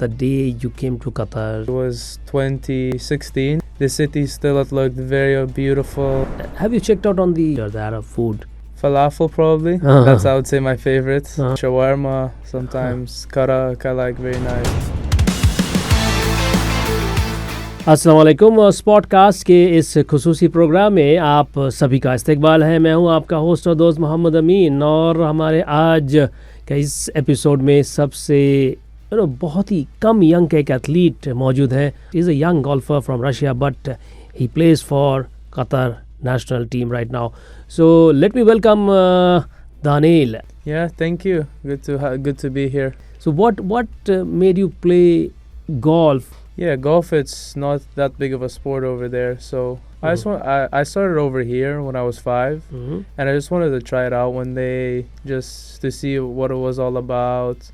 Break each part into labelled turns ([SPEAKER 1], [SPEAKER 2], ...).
[SPEAKER 1] the day you came to Qatar?
[SPEAKER 2] It was 2016. The city still looked very beautiful.
[SPEAKER 1] Have you checked out on the Arab food?
[SPEAKER 2] Falafel probably. That's I would say my favorite. Shawarma sometimes. Karak I like very nice.
[SPEAKER 1] अस्सलाम वालेकुम। स्पॉडकास्ट के इस खصوصी programme में आप सभी का इस्तकबाल है। मैं हूं आपका होस्ट और दोस्त मोहम्मद अमीन, और हमारे आज के इस एपिसोड में सबसे बहुत ही कम यंग के एक एथलीट मौजूद है। Is a young golfer from Russia but he plays for Qatar national team right now. So let me welcome Daniil.
[SPEAKER 2] Yeah, thank you. Good to be here.
[SPEAKER 1] So what made you play golf?
[SPEAKER 2] Yeah, golf, it's not that big of a sport over there. So I started over here when I was 5, and I just wanted to try it out one day just to see what it was all about.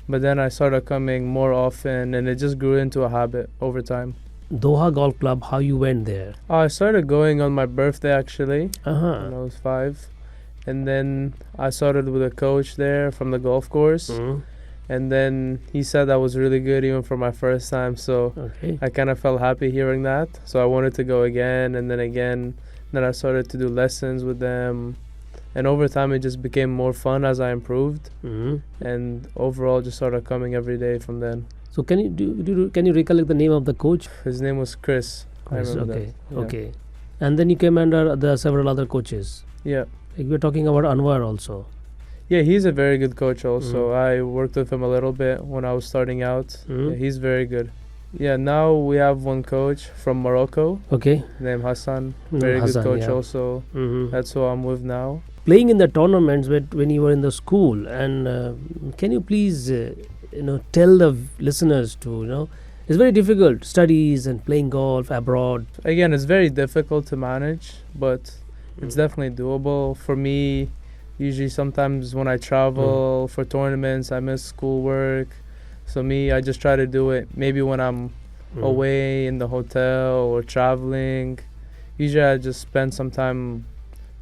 [SPEAKER 2] But then I started coming more often, and it just grew into a habit over time.
[SPEAKER 1] Doha Golf Club, how you went there?
[SPEAKER 2] I started going on my birthday actually when I was 5, and then I started with a coach there from the golf course, and then he said that was really good even for my first time, so I kind of felt happy hearing that, so I wanted to go again and then again. Then I started to do lessons with them, and over time it just became more fun as I improved, and overall just started coming every day from then.
[SPEAKER 1] So can you recollect the name of the coach?
[SPEAKER 2] His name was Chris.
[SPEAKER 1] Chris, okay. And then you came under the several other coaches.
[SPEAKER 2] Yeah.
[SPEAKER 1] Like we're talking about Anwar also.
[SPEAKER 2] Yeah, he's a very good coach also. I worked with him a little bit when I was starting out. Yeah, he's very good. Yeah, now we have one coach from Morocco.
[SPEAKER 1] Okay.
[SPEAKER 2] Named Hassan. Very good coach also. That's who I'm with now.
[SPEAKER 1] Playing in the tournaments when you were in the school, and can you please tell the listeners to it's very difficult, studies and playing golf abroad.
[SPEAKER 2] Again, it's very difficult to manage, but it's definitely doable. For me, usually sometimes when I travel for tournaments, I miss schoolwork. So I just try to do it maybe when I'm away in the hotel or traveling. Usually I just spend some time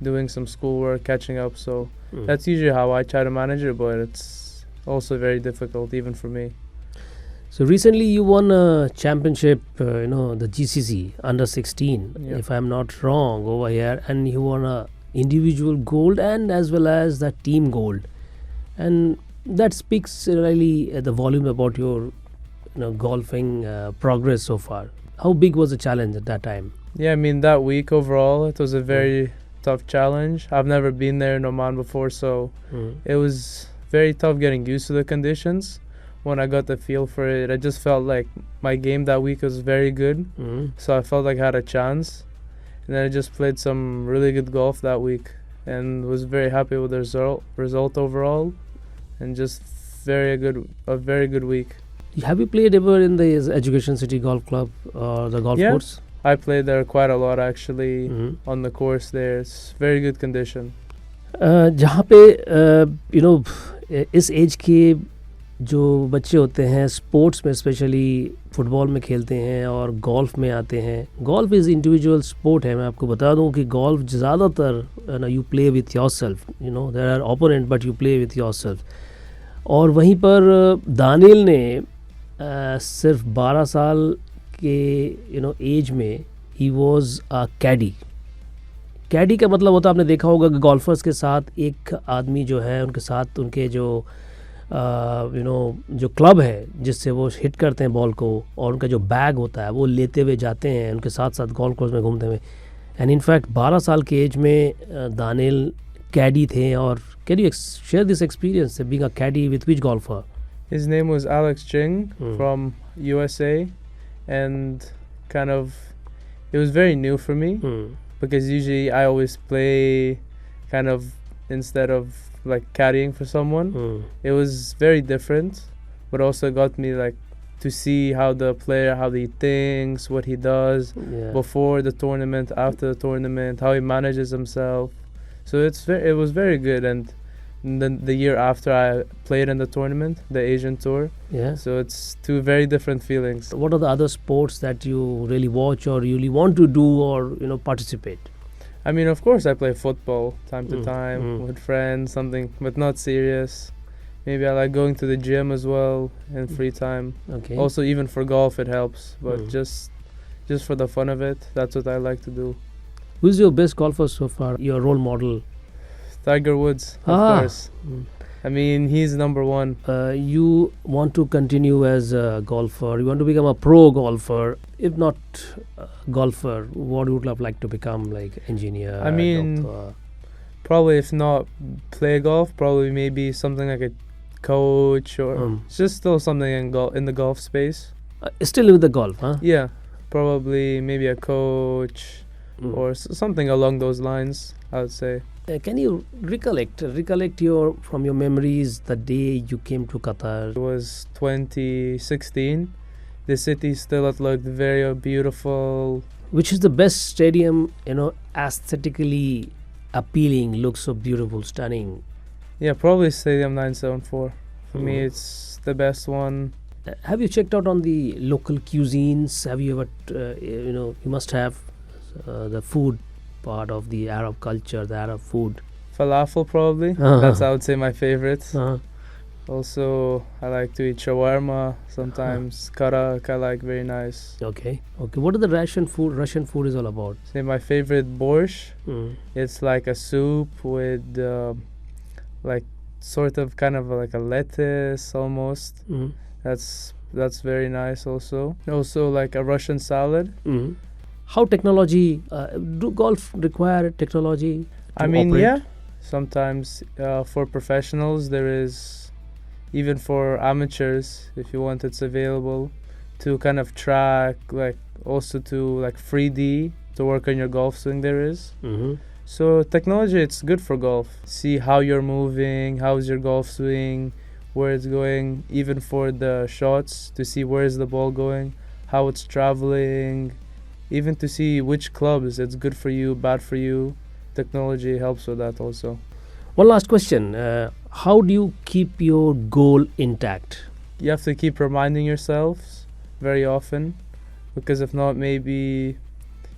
[SPEAKER 2] doing some schoolwork, catching up. So that's usually how I try to manage it, but it's also very difficult even for me.
[SPEAKER 1] So recently you won a championship, the GCC under 16, if I'm not wrong, over here, and you won a individual gold and as well as the team gold, and that speaks really the volume about your golfing progress so far. How big was the challenge at that time?
[SPEAKER 2] Yeah, I mean that week overall it was a very tough challenge. I've never been there in Oman before, so it was very tough getting used to the conditions. When I got the feel for it, I just felt like my game that week was very good, so I felt like I had a chance. And then I just played some really good golf that week and was very happy with the result overall, and just a very good week.
[SPEAKER 1] Have you played ever in the Education City Golf Club or the golf course?
[SPEAKER 2] I played there quite a lot actually. On the course there. It's very good condition.
[SPEAKER 1] जहाँ पे इस as के जो बच्चे होते हैं sports में, specially football में खेलते हैं और गोल्फ में आते हैं। गोल्फ इज़ इंडिविजुअल स्पोर्ट है। मैं आपको बता दूं कि गोल्फ ज़्यादातर you play with yourself, there are opponent but you play with yourself. और वहीं पर दानिल ने सिर्फ 12 साल के एज में ही वाज अ कैडी का मतलब होता है, आपने देखा होगा कि गोल्फर्स के साथ एक आदमी जो है उनके साथ उनके जो जो क्लब है जिससे वो हिट करते हैं बॉल को, और उनका जो बैग होता है वो लेते हुए जाते हैं उनके साथ साथ गोल्फ कोर्स में घूमते हुए। एंड इनफैक्ट 12 साल के एज में दानिल कैडी थे। और can you share this experience being a caddy with which golfer?
[SPEAKER 2] His name was Alex Ching from USA, and it was very new for me. Because usually I always play kind of instead of like caddying for someone. It was very different, but also got me like to see how the player, how he thinks, what he does before the tournament, after the tournament, how he manages himself. So it was very good. And then the year after I played in the tournament, the Asian Tour. So it's two very different feelings.
[SPEAKER 1] What are the other sports that you really watch or you really want to do or participate?
[SPEAKER 2] I mean, of course I play football time to time with friends, something, but not serious. Maybe I like going to the gym as well in free time.
[SPEAKER 1] Okay.
[SPEAKER 2] Also, even for golf, it helps. But just for the fun of it, that's what I like to do.
[SPEAKER 1] Who's your best golfer so far? Your role model?
[SPEAKER 2] Tiger Woods, of course. I mean, he's number one.
[SPEAKER 1] You want to continue as a golfer. You want to become a pro golfer. If not golfer, what would you like to become? Like engineer?
[SPEAKER 2] I mean,
[SPEAKER 1] doctor?
[SPEAKER 2] Probably if not play golf, probably maybe something like a coach or just still something in the golf space.
[SPEAKER 1] Still with the golf, huh?
[SPEAKER 2] Yeah, probably maybe a coach or something along those lines, I would say.
[SPEAKER 1] Can you recollect from your memories the day you came to Qatar?
[SPEAKER 2] It was 2016. The city still looked very beautiful.
[SPEAKER 1] Which is the best stadium, aesthetically appealing, looks so beautiful, stunning?
[SPEAKER 2] Yeah, probably Stadium 974. For me, it's the best one.
[SPEAKER 1] Have you checked out on the local cuisines? Have you ever, you must have the food part of the Arab culture, the Arab food.
[SPEAKER 2] Falafel probably. That's, I would say, my favorite. Also, I like to eat shawarma sometimes. Karak I like, very nice.
[SPEAKER 1] Okay. What is the Russian food is all about?
[SPEAKER 2] Say my favorite borscht. It's like a soup with like sort of kind of like a lettuce almost. That's very nice also. Also like a Russian salad. How
[SPEAKER 1] technology, do golf require technology to
[SPEAKER 2] I mean,
[SPEAKER 1] operate?
[SPEAKER 2] yeah. Sometimes for professionals there is, even for amateurs, if you want, it's available to kind of track, like also to like 3D to work on your golf swing there is. So technology, it's good for golf. See how you're moving, how's your golf swing, where it's going, even for the shots, to see where's the ball going, how it's traveling, even to see which clubs it's good for you, bad for you. Technology helps with that also.
[SPEAKER 1] One last question. How do you keep your goal intact?
[SPEAKER 2] You have to keep reminding yourselves very often, because if not, maybe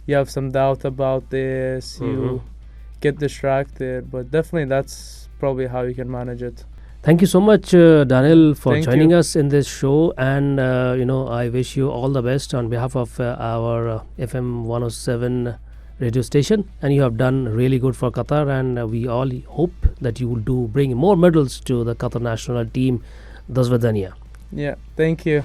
[SPEAKER 2] you have some doubt about this, you get distracted, but definitely that's probably how you can manage it.
[SPEAKER 1] Thank you so much, Daniil, for joining us in this show, and I wish you all the best on behalf of our FM 107 radio station, and you have done really good for Qatar, and we all hope that you will bring more medals to the Qatar national team. Das Vadania.
[SPEAKER 2] Yeah, thank you.